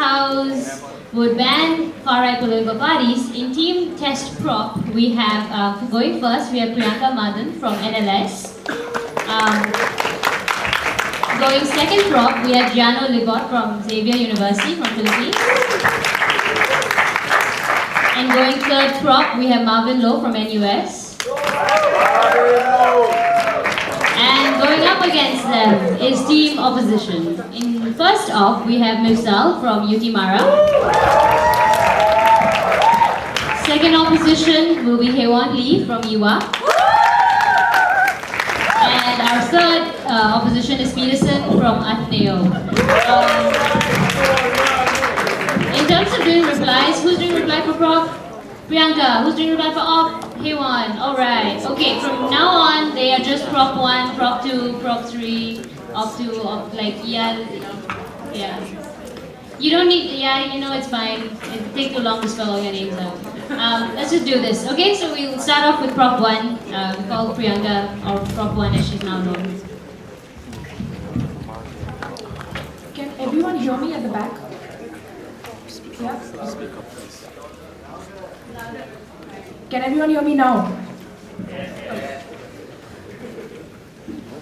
house would ban far-right political parties. In team test prop, we have, going first, we have Priyanka Madan from NLS. Going second prop, we have Giano Libot from Xavier University from Philippines. And going third prop, we have Marvin Lowe from NUS. And going up against them is team opposition. In first off, we have Mifsal from UT Mara. Second opposition will be Hewan Lee from UA. And our third opposition is Peterson from Ateneo. In terms of doing replies, who's doing reply for prop? Priyanka. Who's doing reply for op? Hewan. Alright. Okay, from now on, they are just prop 1, prop 2, prop 3, op 2, like, yeah. You don't need, yeah, you know it's fine. It takes too long to spell all your names out. Let's just do this. Okay, so we'll start off with prop 1. We call Priyanka, or prop 1 as she's now known. Can everyone hear me at the back? Yeah? Can everyone hear me now?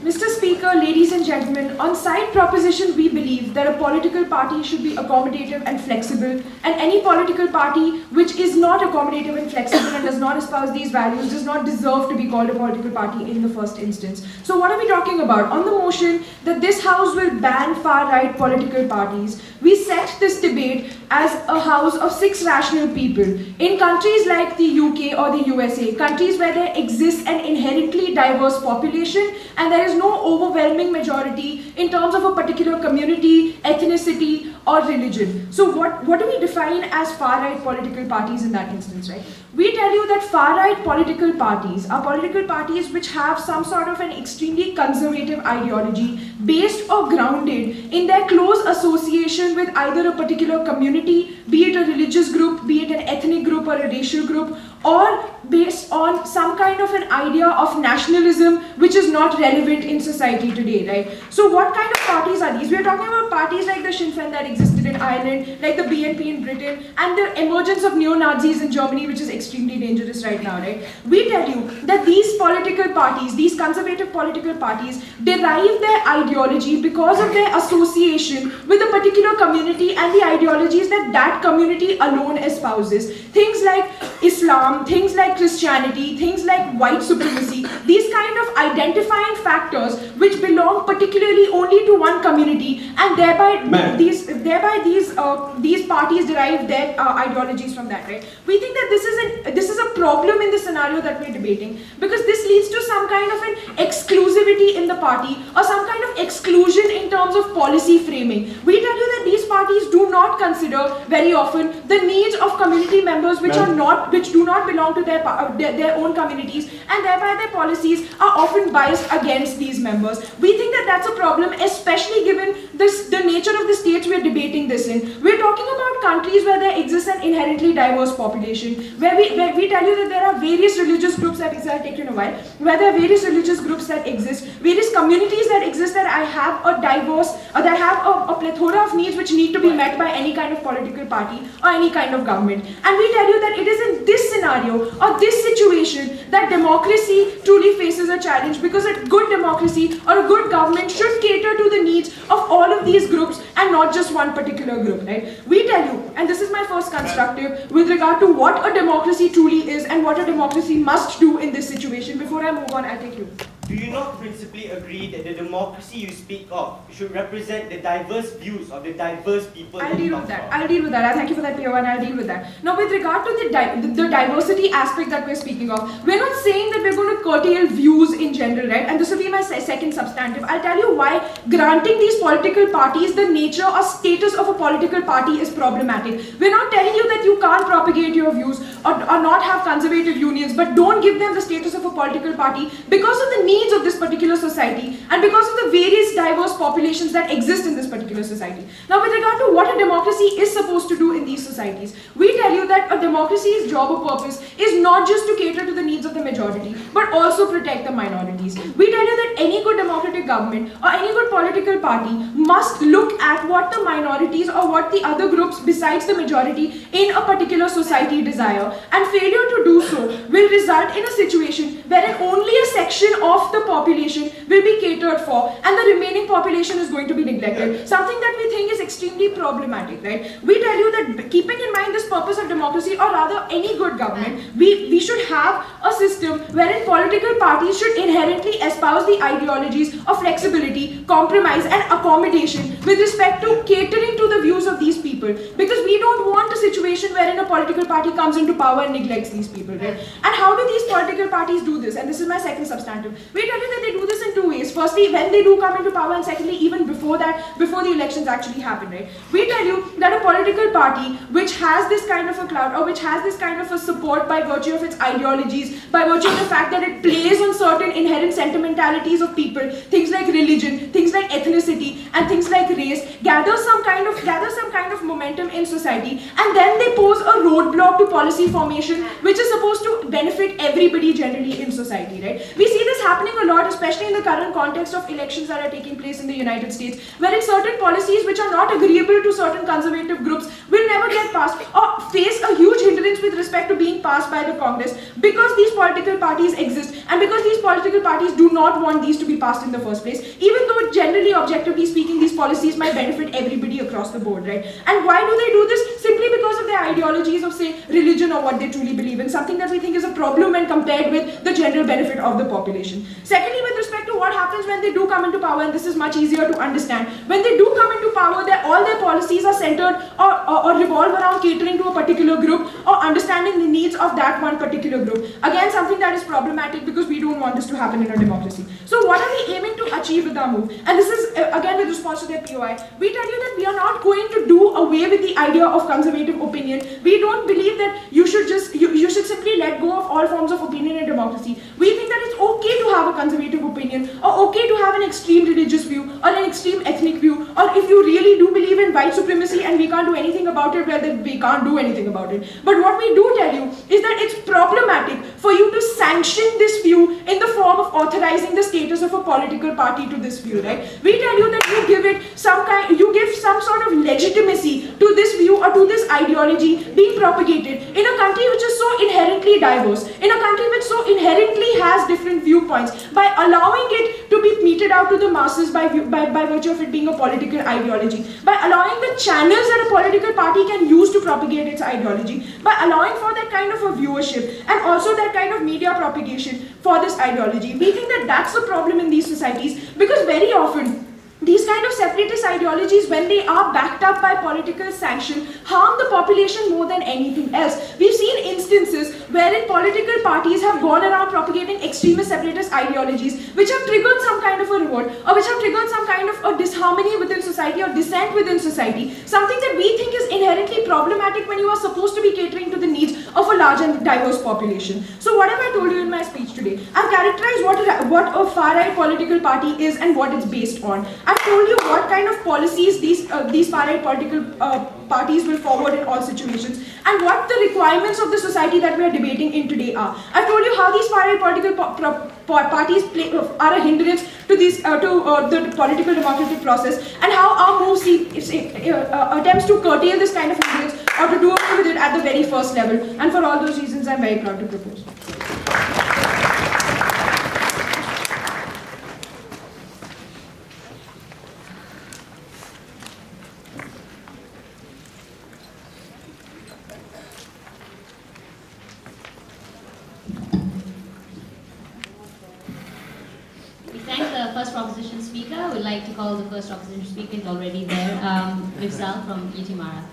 Mr. Speaker, ladies and gentlemen, on side proposition, we believe that a political party should be accommodative and flexible, and any political party which is not accommodative and flexible and does not espouse these values does not deserve to be called a political party in the first instance. So what are we talking about? On the motion that this House will ban far-right political parties, we set this debate as a house of 6 rational people. In countries like the UK or the USA, countries where there exists an inherently diverse population and there is no overwhelming majority in terms of a particular community, ethnicity, or religion. So what do we define as far-right political parties in that instance, right? We tell you that far-right political parties are political parties which have some sort of an extremely conservative ideology based or grounded in their close association with either a particular community, be it a religious group, be it an ethnic group or a racial group, or based on some kind of an idea of nationalism which is not relevant in society today, right? So what kind of parties are these? We are talking about parties like the Sinn Féin that existed in Ireland, like the BNP in Britain, and the emergence of neo-Nazis in Germany, which is extremely dangerous right now, right? We tell you that these political parties, these conservative political parties, derive their ideology because of their association with a particular community and the ideologies that that community alone espouses. Things like Islam, things like Christianity, things like white supremacy, these kind of identifying factors which belong particularly only to one community, and thereby these parties derive their ideologies from that, right? We think that this is a problem in the scenario that we're debating, because this leads to some kind of an exclusivity in the party or some kind of exclusion in terms of policy framing. We tell you that these parties do not consider very often the needs of community members which do not belong to their own communities, and thereby their policies are often biased against these members. We think that that's a problem, especially given the nature of the states we're debating this in. We're talking about countries where there exists an inherently diverse population, where we tell you that there are various religious groups that exist, I'll take you in a while, where there are various religious groups that exist, various communities that exist that have a diverse, that have a plethora of needs which need to be met by any kind of political party or any kind of government. And we tell you that it is in this scenario or this situation that democracy truly faces a challenge, because a good democracy or a good government should cater to the needs of all of these groups and not just one particular group, right? We tell you, and this is my first constructive with regard to what a democracy truly is and what a democracy must do in this situation. Before I move on, I'll take you. Do you not principally agree that the democracy you speak of should represent the diverse views of the diverse people? I'll deal with that. Thank you for that, P.O., and I'll deal with that. Now, with regard to the diversity aspect that we're speaking of, we're not saying that we're going to curtail views in general, right? And this will be my second substantive. I'll tell you why granting these political parties the nature or status of a political party is problematic. We're not telling you that you can't propagate your views or not have conservative unions, but don't give them the status of a political party because of the needs of this particular society and because of the various diverse populations that exist in this particular society. Now, with regard to what a democracy democracy is supposed to do in these societies. We tell you that a democracy's job or purpose is not just to cater to the needs of the majority, but also protect the minorities. We tell you that any good democratic government or any good political party must look at what the minorities or what the other groups besides the majority in a particular society desire, and failure to do so will result in a situation wherein only a section of the population will be catered for and the remaining population is going to be neglected. Something that we think is extremely problematic, right? We tell you that keeping in mind this purpose of democracy, or rather any good government, we should have a system wherein political parties should inherently espouse the ideologies of flexibility, compromise and accommodation with respect to catering to the views of these people, because we don't want a situation wherein a political party comes into power and neglects these people, right? And how do these political parties do this? And this is my second substantive. We tell you that they do this in two ways. Firstly, when they do come into power, and secondly, even before that, before the elections actually happen, right? We tell you that a political party which has this kind of a clout, or which has this kind of a support by virtue of its ideologies, by virtue of the fact that it plays on certain inherent sentimentalities of people, things like religion, things like ethnicity, and things like race, gather some kind of momentum in society, and then they pose a roadblock to policy formation, which is supposed to benefit everybody generally in society, right? We see this happening a lot, especially in the current context of elections that are taking place in the United States, wherein certain policies which are not agreeable to certain conservative groups will never get passed, or face a huge hindrance with respect to being passed by the Congress, because these political parties exist, and because these political parties do not want these to be passed in the first place, even though generally, objectively speaking, these policies might benefit everybody across the board, right? And why do they do this? Simply because of their ideologies of, say, religion or what they truly believe in, something that we think is a problem when compared with the general benefit of the population. Secondly, with respect to what happens when they do come into power, and this is much easier to understand, when they do come into power, all their policies are centered or revolve around catering to a particular group or understanding the needs of that one particular group. Again, something that is problematic because we don't want this to happen in a democracy. So what are we aiming to achieve with our move? And this is again with response to their POI. We tell you that we are not going to do away with the idea of conservative opinion. We don't believe that you should simply let go of all forms of opinion in democracy. We think that it's okay to have a conservative opinion, or okay to have an extreme religious view, or an extreme ethnic view, or if you really do believe in white supremacy and we can't do anything about it, well then we can't do anything about it. But what we do tell you is that it's problematic for you to sanction this view in the form of authorizing the status of a political party to this view, right? We tell you that you give some sort of legitimacy to this view or to this ideology being propagated in a country which is so inherently diverse, in a country which so inherently has different viewpoints, by allowing it to be meted out to the masses by virtue of it being a political ideology, by allowing the channels that a political party can use to propagate its ideology, by allowing for that kind of a viewership and also that kind of media propagation for this ideology. We think that that's the problem in these societies, because very often these kind of separatist ideologies, when they are backed up by political sanction, harm the population more than anything else. We've seen instances wherein political parties have gone around propagating extremist separatist ideologies, which have triggered some kind of a revolt, or which have triggered some kind of a disharmony within society or dissent within society. Something that we think is inherently problematic when you are supposed to be catering to the needs of a large and diverse population. So what have I told you in my speech today? I've characterized what a far-right political party is and what it's based on. I've told you what kind of policies these far-right political parties will forward in all situations, and what the requirements of the society that we are debating in today are. I've told you how these far-right political parties are a hindrance to the political democratic process, and how our move attempts to curtail this kind of hindrance or to do away with it at the very first level. And for all those reasons, I'm very proud to propose. First proposition speaker. We'd like to call the first opposition speaker. Is already there. Vipsal from Yitimara.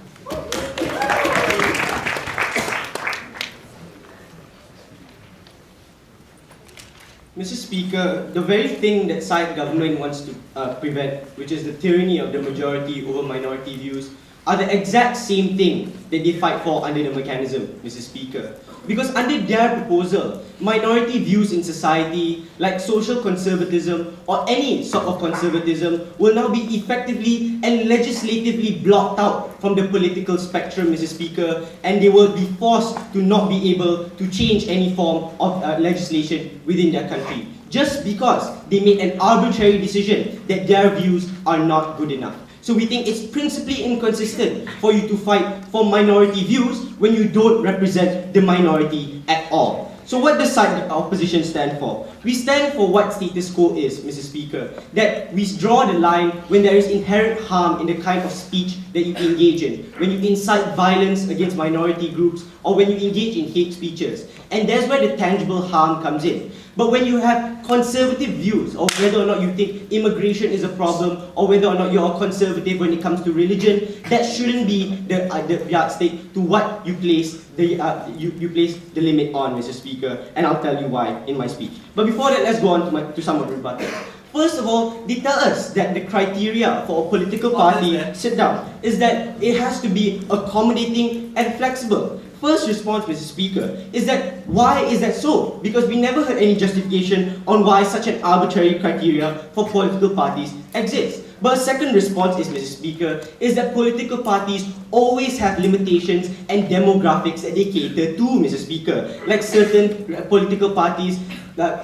Mr. Speaker, the very thing that side government wants to prevent, which is the tyranny of the majority over minority views, are the exact same thing that they fight for under the mechanism, Mr. Speaker. Because under their proposal, minority views in society, like social conservatism or any sort of conservatism, will now be effectively and legislatively blocked out from the political spectrum, Mr. Speaker, and they will be forced to not be able to change any form of legislation within their country, just because they made an arbitrary decision that their views are not good enough. So we think it's principally inconsistent for you to fight for minority views when you don't represent the minority at all. So what does side opposition stand for? We stand for what status quo is, Mr. Speaker. That we draw the line when there is inherent harm in the kind of speech that you engage in, when you incite violence against minority groups, or when you engage in hate speeches. And that's where the tangible harm comes in. But when you have conservative views, or whether or not you think immigration is a problem, or whether or not you're conservative when it comes to religion, that shouldn't be the yardstick to what you place you place the limit on, Mr. Speaker, and I'll tell you why in my speech. But before that, let's go on to some of the rebuttal. First of all, they tell us that the criteria for a political party, sit down, is that it has to be accommodating and flexible. First response, Mr. Speaker, is that why is that so? Because we never heard any justification on why such an arbitrary criteria for political parties exists. But a second response is, Mr. Speaker, is that political parties always have limitations and demographics that they cater to, Mr. Speaker. Like certain political parties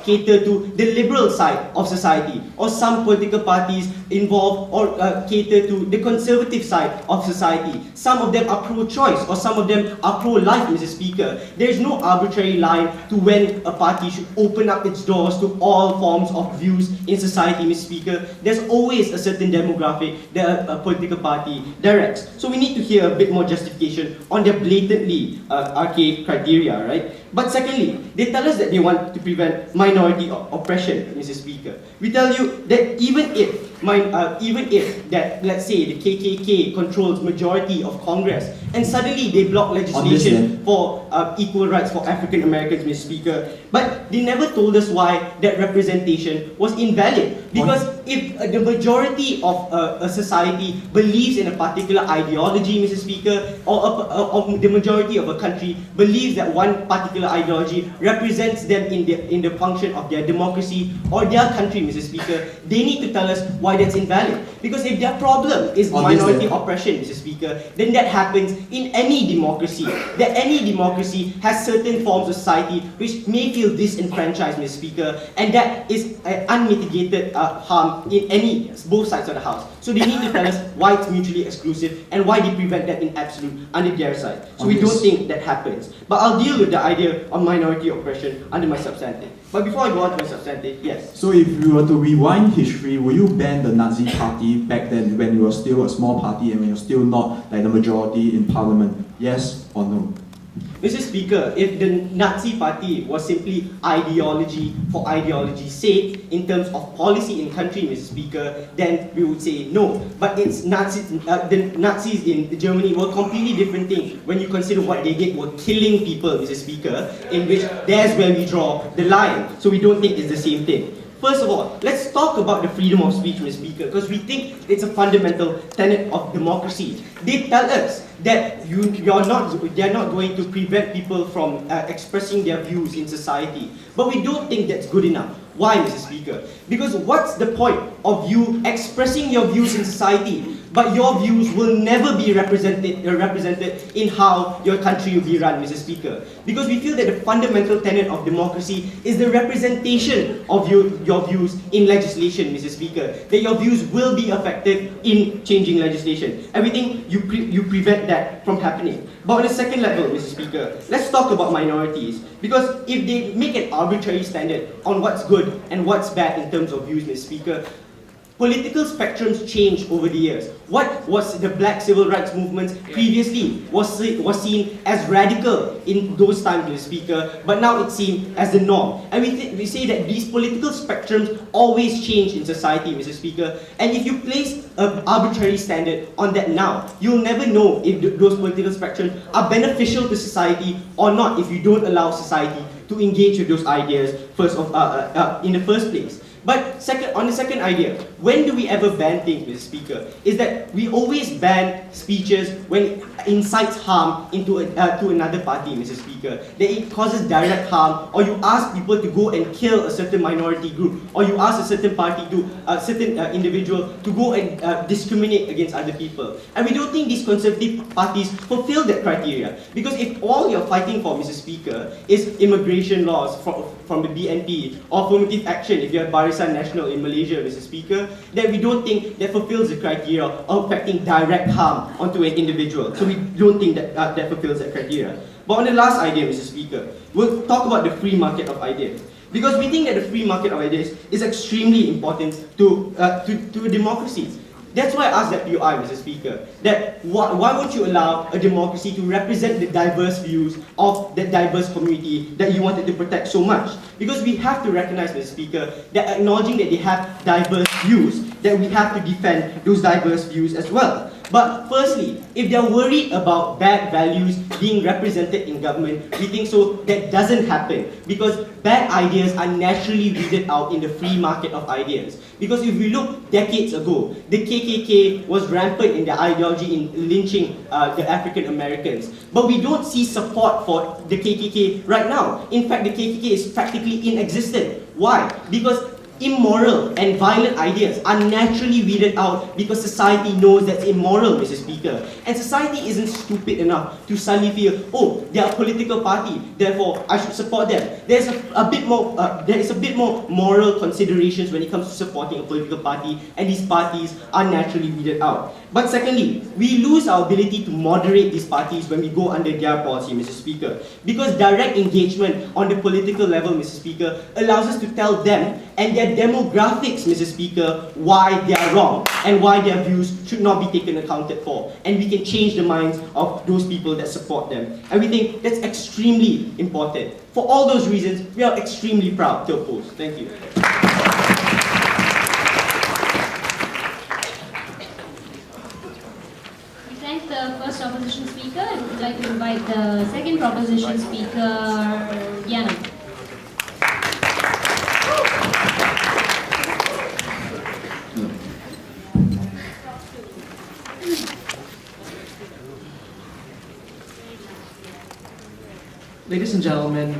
cater to the liberal side of society, or some political parties involve or cater to the conservative side of society. Some of them are pro-choice, or some of them are pro-life, Mr. Speaker. There is no arbitrary line to when a party should open up its doors to all forms of views in society, Mr. Speaker. There's always a certain demographic that a political party directs. So we need to hear a bit more justification on their blatantly archaic criteria, right? But secondly, they tell us that they want to prevent minority oppression, Mr. Speaker. We tell you that even if that, let's say, the KKK controls majority of Congress, and suddenly they block legislation for equal rights for African Americans, Mr. Speaker, but they never told us why that representation was invalid. Because if the majority of a society believes in a particular ideology, Mr. Speaker, or the majority of a country believes that one particular ideology represents them in the function of their democracy or their country, Mr. Speaker, they need to tell us why that's invalid. Because if their problem is minority oppression, Mr. Speaker, then that happens in any democracy. That any democracy has certain forms of society which may feel disenfranchised, Mr. Speaker, and that is unmitigated harm in both sides of the house. So they need to tell us why it's mutually exclusive and why they prevent that in absolute under their side. So we don't think that happens. But I'll deal with the idea of minority oppression under my substantive. But before I go on to my substantive, yes. So if you were to rewind history, will you ban the Nazi party back then when you were still a small party and when you're still not like the majority in parliament? Yes or no? Mr. Speaker, if the Nazi party was simply ideology for ideology's sake in terms of policy in country, Mr. Speaker, then we would say no. But it's the Nazis in Germany were a completely different thing when you consider what they did were killing people, Mr. Speaker, in which there's where we draw the line. So we don't think it's the same thing. First of all, let's talk about the freedom of speech, Mr. Speaker, because we think it's a fundamental tenet of democracy. They tell us that they're not going to prevent people from expressing their views in society. But we don't think that's good enough. Why, Mr. Speaker? Because what's the point of you expressing your views in society, but your views will never be represented in how your country will be run, Mr. Speaker? Because we feel that the fundamental tenet of democracy is the representation of your views in legislation, Mr. Speaker. That your views will be affected in changing legislation. Everything you prevent that from happening. But on a second level, Mr. Speaker, let's talk about minorities. Because if they make an arbitrary standard on what's good and what's bad in terms of views, Mr. Speaker, political spectrums change over the years. What was the black civil rights movement previously was seen as radical in those times, Mr. Speaker, but now it's seen as the norm. And we say that these political spectrums always change in society, Mr. Speaker. And if you place an arbitrary standard on that now, you'll never know if those political spectrums are beneficial to society or not if you don't allow society to engage with those ideas in the first place. But on the second idea, when do we ever ban things, Mr. Speaker? Is that we always ban speeches when it incites harm into to another party, Mr. Speaker. That it causes direct harm, or you ask people to go and kill a certain minority group, or you ask a certain party to a certain individual to go and discriminate against other people. And we don't think these conservative parties fulfill that criteria. Because if all you're fighting for, Mr. Speaker, is immigration laws from the BNP, or affirmative action if you have Barisan Nasional in Malaysia, Mr. Speaker, then we don't think that fulfills the criteria of affecting direct harm onto an individual. So we don't think that that fulfills that criteria. But on the last idea, Mr. Speaker, we'll talk about the free market of ideas. Because we think that the free market of ideas is extremely important to a democracy. That's why I asked that POI, Mr. Speaker, that why won't you allow a democracy to represent the diverse views of that diverse community that you wanted to protect so much? Because we have to recognize, Mr. Speaker, that acknowledging that they have diverse views, that we have to defend those diverse views as well. But firstly, if they're worried about bad values being represented in government, we think so that doesn't happen, because bad ideas are naturally weeded out in the free market of ideas. Because if we look decades ago, the KKK was rampant in their ideology in lynching the African Americans. But we don't see support for the KKK right now. In fact, the KKK is practically inexistent. Why? Because immoral and violent ideas are naturally weeded out because society knows that's immoral, Mr. Speaker. And society isn't stupid enough to suddenly feel, oh, they're a political party, therefore I should support them. There is a bit more moral considerations when it comes to supporting a political party, and these parties are naturally weeded out. But secondly, we lose our ability to moderate these parties when we go under their policy, Mr. Speaker. Because direct engagement on the political level, Mr. Speaker, allows us to tell them and their demographics, Mr. Speaker, why they are wrong and why their views should not be taken accounted for. And we can change the minds of those people that support them. And we think that's extremely important. For all those reasons, we are extremely proud to oppose. Thank you. We thank the first opposition speaker, and would like to invite the second proposition speaker, Yana. Ladies and gentlemen,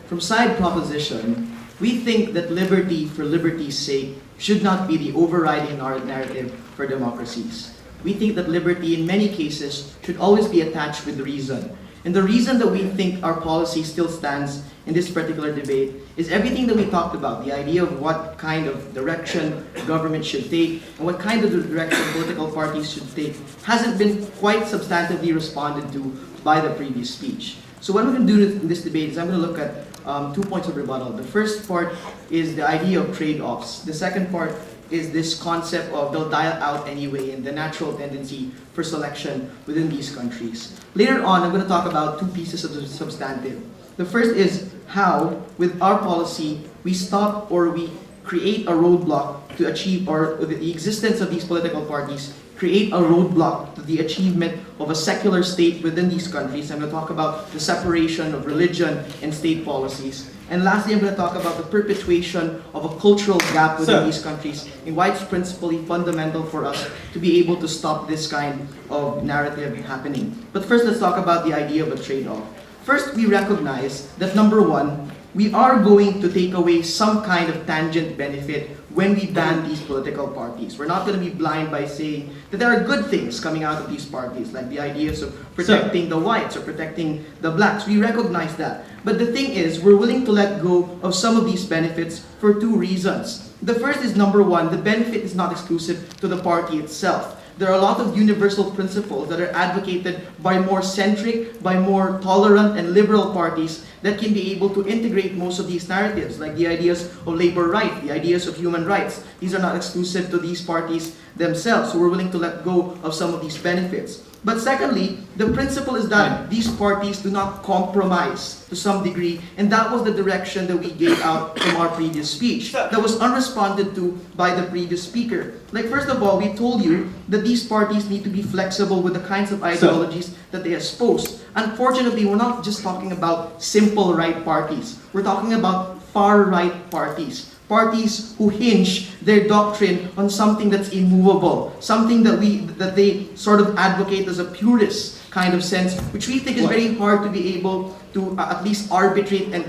from side proposition, we think that liberty for liberty's sake should not be the overriding narrative for democracies. We think that liberty in many cases should always be attached with reason. And the reason that we think our policy still stands in this particular debate is everything that we talked about, the idea of what kind of direction government should take and what kind of direction political parties should take hasn't been quite substantively responded to by the previous speech. So what we're going to do in this debate is I'm going to look at 2 points of rebuttal. The first part is the idea of trade-offs. The second part is this concept of they'll die out anyway and the natural tendency for selection within these countries. Later on, I'm going to talk about 2 pieces of the substantive. The first is how, with our policy, we stop or we create a roadblock to achieve, or the existence of these political parties create a roadblock to the achievement of a secular state within these countries. I'm going to talk about the separation of religion and state policies. And lastly, I'm going to talk about the perpetuation of a cultural gap within these countries and why it's principally fundamental for us to be able to stop this kind of narrative happening. But first, let's talk about the idea of a trade-off. First, we recognize that number one, we are going to take away some kind of tangent benefit when we ban these political parties. We're not going to be blind by saying that there are good things coming out of these parties, like the ideas of protecting the whites or protecting the blacks. We recognize that. But the thing is, we're willing to let go of some of these benefits for 2 reasons. The first is, number one, the benefit is not exclusive to the party itself. There are a lot of universal principles that are advocated by more centric, by more tolerant and liberal parties that can be able to integrate most of these narratives, like the ideas of labor rights, the ideas of human rights. These are not exclusive to these parties themselves, so we're willing to let go of some of these benefits. But secondly, the principle is that these parties do not compromise to some degree, and that was the direction that we gave out from our previous speech that was unresponded to by the previous speaker. Like, first of all, we told you that these parties need to be flexible with the kinds of ideologies that they espouse. Unfortunately, we're not just talking about simple right parties. We're talking about far right parties. parties who hinge their doctrine on something that's immovable, something that they sort of advocate as a purist kind of sense, which we think is very hard to be able to at least arbitrate and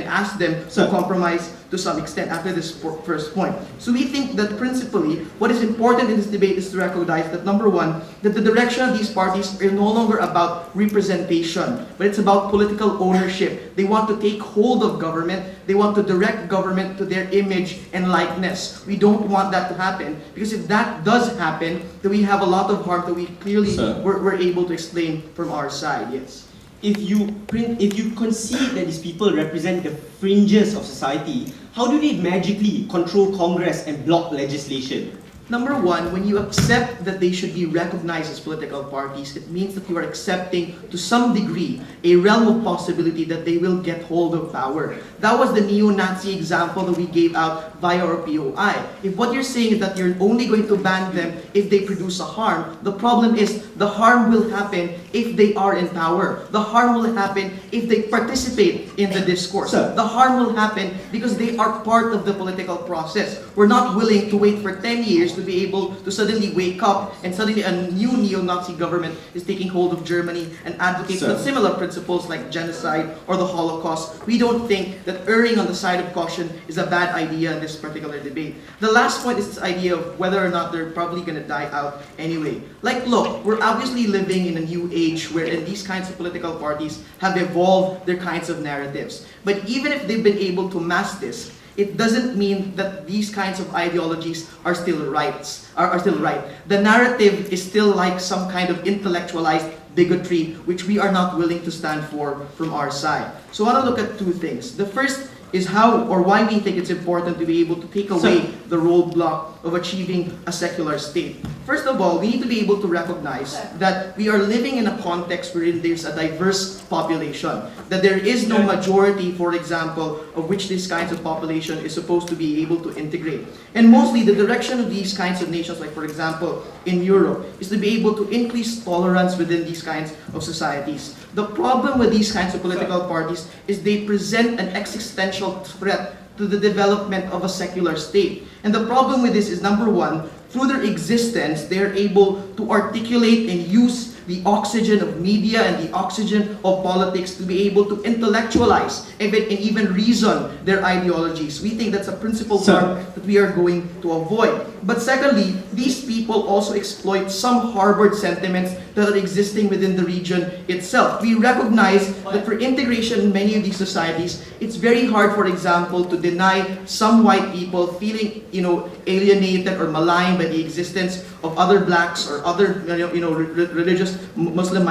ask them to compromise to some extent after this first point. So we think that principally, what is important in this debate is to recognize that number one, that the direction of these parties are no longer about representation, but it's about political ownership. They want to take hold of government. They want to direct government to their image and likeness. We don't want that to happen, because if that does happen, then we have a lot of harm that we clearly were able to explain from our side. Yes. If you concede that these people represent the fringes of society, how do they magically control Congress and block legislation? Number one, when you accept that they should be recognized as political parties, it means that you are accepting to some degree a realm of possibility that they will get hold of power. That was the neo-Nazi example that we gave out via our POI. If what you're saying is that you're only going to ban them if they produce a harm, the problem is the harm will happen if they are in power. The harm will happen if they participate in the discourse. The harm will happen because they are part of the political process. We're not willing to wait for 10 years to be able to suddenly wake up and suddenly a new neo-Nazi government is taking hold of Germany and advocates similar principles like genocide or the Holocaust. We don't think that erring on the side of caution is a bad idea in this particular debate. The last point is this idea of whether or not they're probably going to die out anyway. Like, look, we're obviously living in a new age wherein these kinds of political parties have evolved their kinds of narratives. But even if they've been able to mask this, it doesn't mean that these kinds of ideologies are still right. The narrative is still like some kind of intellectualized bigotry, which we are not willing to stand for from our side. So I want to look at two things. The first is how or why we think it's important to be able to take away the roadblock of achieving a secular state. First of all, we need to be able to recognize that we are living in a context wherein there's a diverse population, that there is no majority, for example, of which this kinds of population is supposed to be able to integrate. And mostly the direction of these kinds of nations, like for example in Europe, is to be able to increase tolerance within these kinds of societies. The problem with these kinds of political parties is they present an existential threat to the development of a secular state. And the problem with this is, number one, through their existence, they are able to articulate and use the oxygen of media and the oxygen of politics to be able to intellectualize and even reason their ideologies. We think that's a principal harm that we are going to avoid. But secondly, these people also exploit some harbored sentiments that are existing within the region itself. We recognize that for integration in many of these societies, it's very hard, for example, to deny some white people feeling, alienated or maligned by the existence of other blacks or other, religious Muslim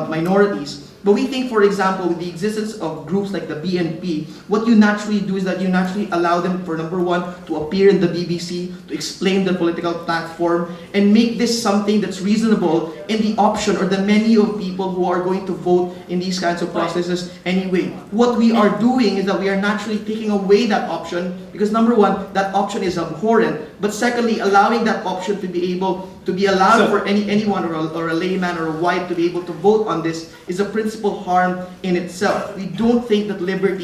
minorities. But we think, for example, with the existence of groups like the BNP, what you naturally do is that you naturally allow them, for number one, to appear in the BBC, to explain their political platform, and make this something that's reasonable in the option or the menu of people who are going to vote in these kinds of processes anyway. What we are doing is that we are naturally taking away that option because, number one, that option is abhorrent, but secondly, allowing that option to be able to be allowed for anyone or a layman or a white to be able to vote on this is a principal harm in itself. We don't think that liberty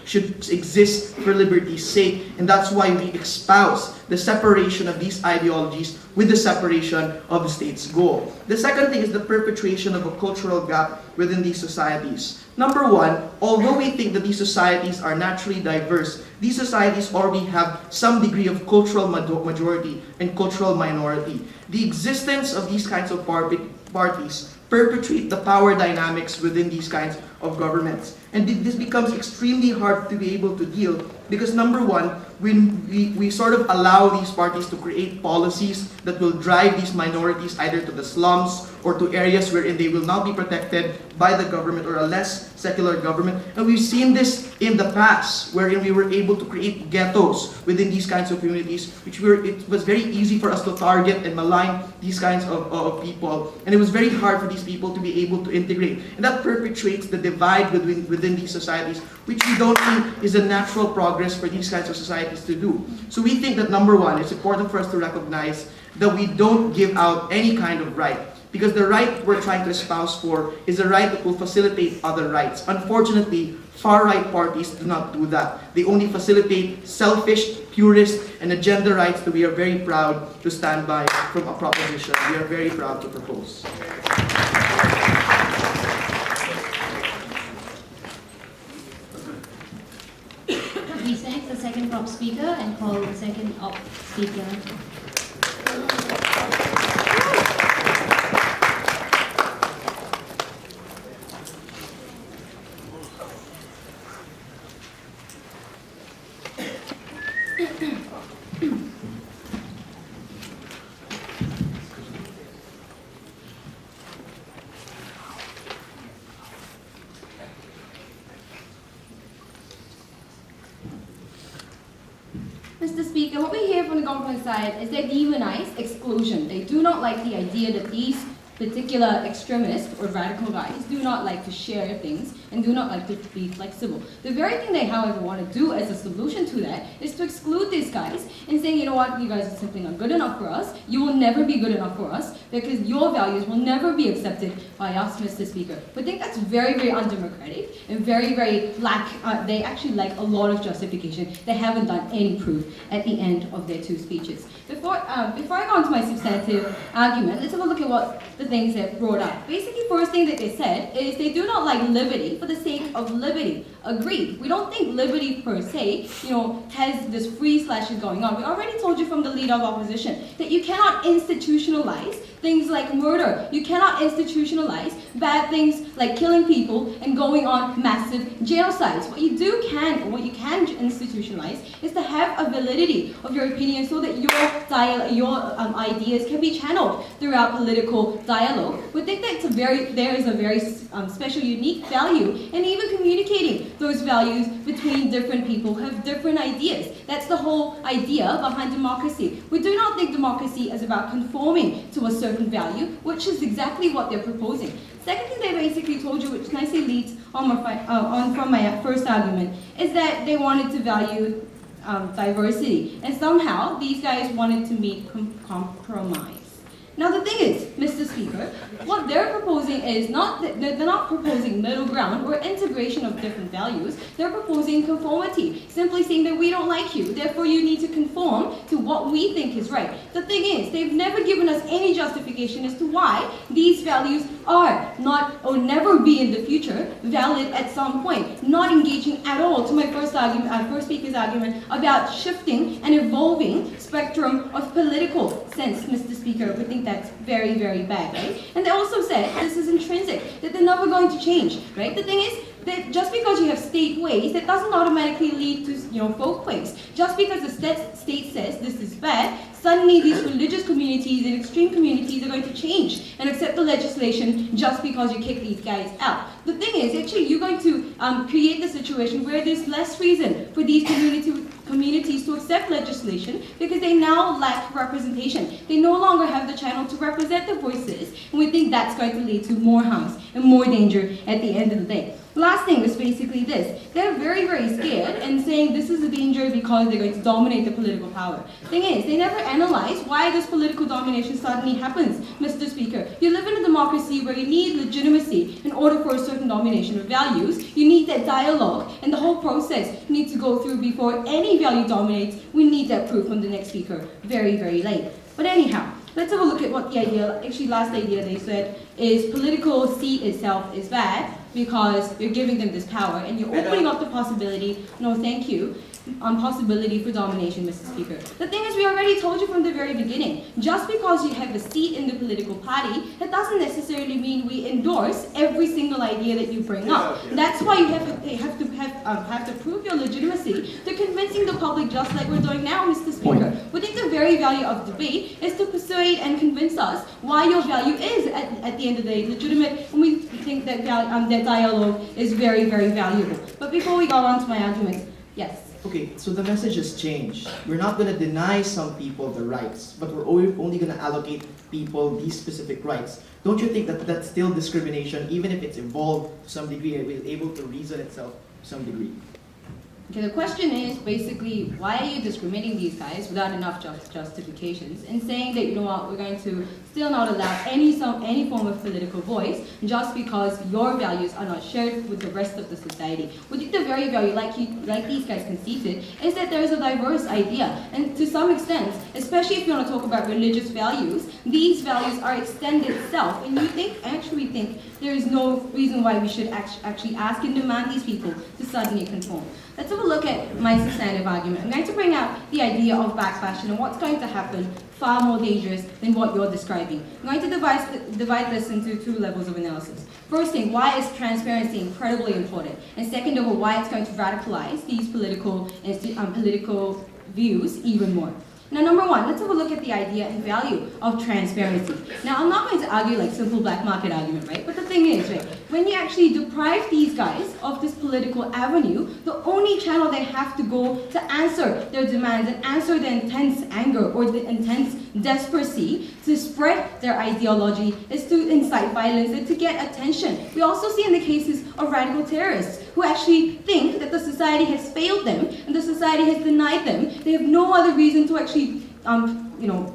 should exist for liberty's sake, and that's why we espouse the separation of these ideologies with the separation of the state's goal. The second thing is the perpetuation of a cultural gap within these societies. Number one, although we think that these societies are naturally diverse, these societies already have some degree of cultural majority and cultural minority. The existence of these kinds of parties perpetuate the power dynamics within these kinds of governments. And this becomes extremely hard to be able to deal because, number one, we sort of allow these parties to create policies that will drive these minorities either to the slums or to areas wherein they will not be protected by the government or a less secular government. And we've seen this in the past, wherein we were able to create ghettos within these kinds of communities, it was very easy for us to target and malign these kinds of people. And it was very hard for these people to be able to integrate. And that perpetuates the divide within these societies, which we don't think is a natural progress for these kinds of societies to do. So we think that, number one, it's important for us to recognize that we don't give out any kind of right. because the right we're trying to espouse for is a right that will facilitate other rights. Unfortunately, far-right parties do not do that. They only facilitate selfish, purist, and agenda rights that we are very proud to stand by from a proposition we are very proud to propose. We thank the second prop speaker and call the second op speaker. Mr. Speaker, what we hear from the government side is they demonize exclusion. They do not like the idea that these particular extremists or radical guys do not like to share things and do not like to be flexible. The very thing they, however, want to do as a solution to that is to exclude these guys and say, you know what, you guys are simply not good enough for us. You will never be good enough for us because your values will never be accepted by us, Mr. Speaker. We think that's very, very undemocratic and very, very they actually lack a lot of justification. They haven't done any proof at the end of their two speeches. Before I go on to my substantive argument, let's have a look at what the things they've brought up. Basically, first thing that they said is they do not like liberty for the sake of liberty. Agreed. We don't think liberty per se, has this free slashes going on. We already told you from the leader of opposition that you cannot institutionalize things like murder. You cannot institutionalize bad things like killing people and going on massive genocides. What you can institutionalize is to have a validity of your opinion so that your ideas can be channeled throughout political dialogue. We think that there is a very special, unique value in even communicating those values between different people who have different ideas. That's the whole idea behind democracy. We do not think democracy is about conforming to a certain value, which is exactly what they're proposing. Second thing they basically told you, which nicely leads on from my first argument, is that they wanted to value diversity. And somehow, these guys wanted to meet compromise. Now the thing is, Mr. Speaker, what they're proposing is they're not proposing middle ground or integration of different values. They're proposing conformity, simply saying that we don't like you, therefore you need to conform to what we think is right. The thing is, they've never given us any justification as to why these values are not or never be in the future valid at some point, not engaging at all to my first speaker's argument about shifting and evolving spectrum of political sense, Mr. Speaker. We think that's very, very bad, right? And they also said this is intrinsic, that they're never going to change, right? The thing is that just because you have state ways, that doesn't automatically lead to folk ways. Just because the state says this is bad, suddenly these religious communities and extreme communities are going to change and accept the legislation just because you kick these guys out. The thing is, actually, you're going to create the situation where there's less reason for these communities to accept legislation because they now lack representation. They no longer have the channel to represent their voices, and we think that's going to lead to more harms and more danger at the end of the day. Last thing was basically this. They're very, very scared and saying this is a danger because they're going to dominate the political power. Thing is, they never analyze why this political domination suddenly happens, Mr. Speaker. You live in a democracy where you need legitimacy in order for a certain domination of values. You need that dialogue, and the whole process needs to go through before any value dominates. We need that proof from the next speaker very, very late. But anyhow, let's have a look at what the idea, actually last idea they said, is political seat itself is bad because you're giving them this power and you're opening up the possibility, no thank you, possibility for domination, Mr. Speaker. The thing is, we already told you from the very beginning, just because you have a seat in the political party, that doesn't necessarily mean we endorse every single idea that you bring up. That's why you have to prove your legitimacy to convincing the public, just like we're doing now, Mr. Speaker. We think the very value of debate is to persuade and convince us why your value is, at the end of the day, legitimate, and we think that that dialogue is very, very valuable. But before we go on to my arguments, yes. Okay, so the message has changed. We're not going to deny some people the rights, but we're only going to allocate people these specific rights. Don't you think that that's still discrimination, even if it's evolved to some degree and is able to reason itself to some degree? Okay, the question is basically, why are you discriminating these guys without enough justifications and saying that, you know what, we're going to still not allow any form of political voice just because your values are not shared with the rest of the society. We think the very value, like these guys conceded, is that there is a diverse idea, and to some extent, especially if you want to talk about religious values, these values are extended self, and you actually think there is no reason why we should actually ask and demand these people to suddenly conform. Let's have a look at my substantive argument. I'm going to bring out the idea of backfashion and what's going to happen far more dangerous than what you're describing. I'm going to divide this into two levels of analysis. First thing, why is transparency incredibly important? And second of all, why it's going to radicalize these political views even more. Now, number one, let's have a look at the idea and value of transparency. Now, I'm not going to argue like simple black market argument, right? But the thing is, right, when you actually deprive these guys of this political avenue, the only channel they have to go to answer their demands and answer the intense anger or the intense desperacy to spread their ideology is to incite violence and to get attention. We also see in the cases of radical terrorists who actually think that the society has failed them and the society has denied them. They have no other reason to actually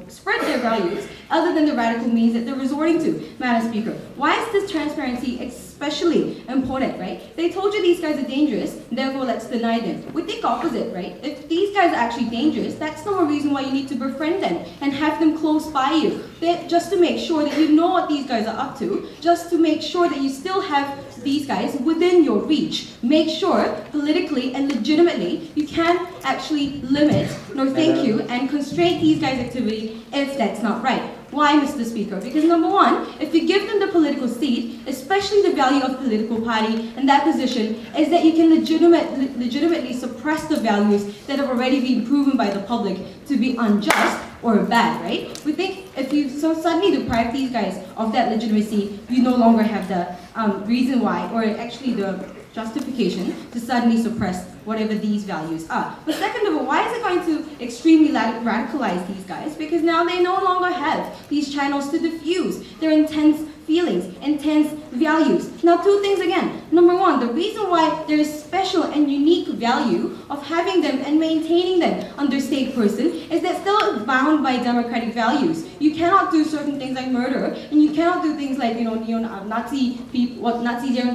spread their values other than the radical means that they're resorting to. Madam Speaker, why is this transparency especially important, right? They told you these guys are dangerous, therefore let's deny them. We think opposite, right? If these guys are actually dangerous, that's no more reason why you need to befriend them and have them close by you. Just to make sure that you know what these guys are up to, just to make sure that you still have these guys within your reach. Make sure, politically and legitimately, you can actually limit, and constrain these guys' activity if that's not right. Why, Mr. Speaker? Because number one, if you give them the political seat, especially the value of political party and that position, is that you can legitimately suppress the values that have already been proven by the public to be unjust or bad, right? We think if you suddenly deprive these guys of that legitimacy, you no longer have the reason why, or actually the justification to suddenly suppress whatever these values are. But second of all, why is it going to extremely radicalize these guys? Because now they no longer have these channels to diffuse their intense feelings, intense values. Now, two things again. Number one, the reason why there is special and unique value of having them and maintaining them under state person is that still bound by democratic values. You cannot do certain things like murder, and you cannot do things like Nazi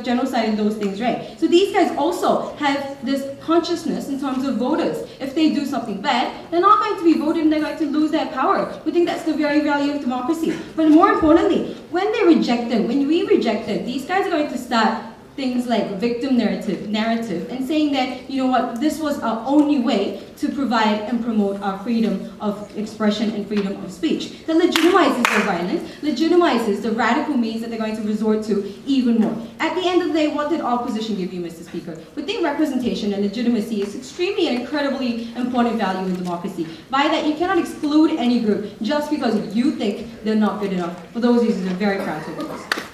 genocide and those things, right? So these guys also have this consciousness in terms of voters. If they do something bad, they're not going to be voted and they're going to lose their power. We think that's the very value of democracy. But more importantly, when they reject them, when we reject them, these guys are going to start things like victim narrative and saying that, you know what, this was our only way to provide and promote our freedom of expression and freedom of speech. That legitimizes their violence, legitimizes the radical means that they're going to resort to even more. At the end of the day, what did opposition give you, Mr. Speaker? We think representation and legitimacy is extremely and incredibly important value in democracy. By that, you cannot exclude any group just because you think they're not good enough. For those reasons, I'm very proud to do this.